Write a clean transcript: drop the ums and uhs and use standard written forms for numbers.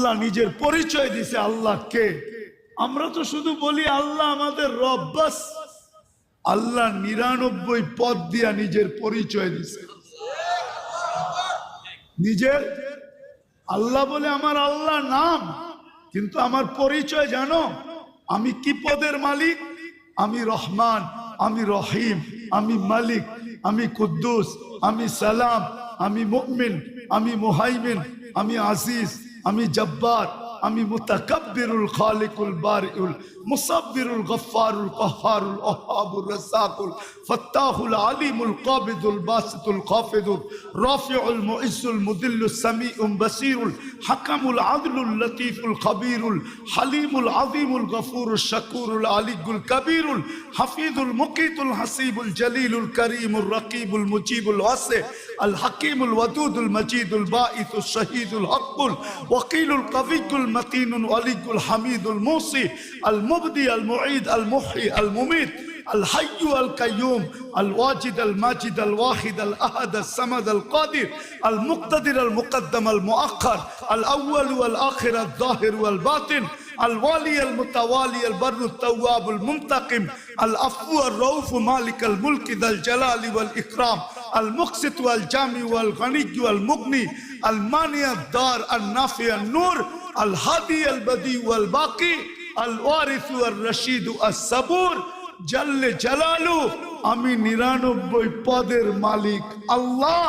আল্লাহ নিজের পরিচয় দিছে আল্লাহ কে। আমরা তো শুধু বলি আল্লাহ আমাদের রব, বাস। আল্লাহ 99 পদ দিয়া নিজের পরিচয় দিছে। নিজের আল্লাহ বলে আমার আল্লাহ নাম, কিন্তু আমার পরিচয় জানো আমি কি পদের মালিক? আমি রহমান, আমি রহিম, আমি মালিক, আমি কুদ্দুস, আমি সালাম, আমি মুমিন, আমি মুহাইমিন, আমি আজিজ, আমি জব্বার, আমি মুতাকাব্বিরুল খালিকুল বারিউল মুসাব্বিরুল গফফারুল কহ্হারুল ওহাবুর রাসাকুল ফাত্তাহুল আলিমুল কাবিদুল বাসিতুল খাফিদুর রাফিউল মুইজ্জুল মুদিল্লুস সামিউল বাসিরুল হাকামুল আদলুল লতীফুল খবীরুল হালিমুল আযীমুল গফুরুল শাকুরুল আলিয়ুল কবীরুল হাফিজুল মুকিতুল হাসিবুল জলিলুল করিমুল রকিবুল মুজিবুল ওয়াসি আল হাকিমুল ওয়াদুদুল মজিদুল বাঈসুল শহীদুল হকুল ওয়াকিলুল কবিয়ুল মতিনুল ওয়ালিয়ুল হামিদুল মুসি আল মুবদি আল মুঈদ আল মুহয়ি আল মুমীত الحي القيوم الواجد الماجد الواحد الأحد الصمد القادر المقتدر المقدم المؤخر الأول والآخر الظاهر والباطن الوالي المتوالي البر التواب المنتقم العفو الرؤوف مالك الملك ذا الجلال والإكرام المقسط والجامع والغني والمغني المانع الدار النافع النور الهادي البديع والباقي الوارث والرشيد الصبور জাল্লে জালালু। আমি 99 পদের মালিক আল্লাহ।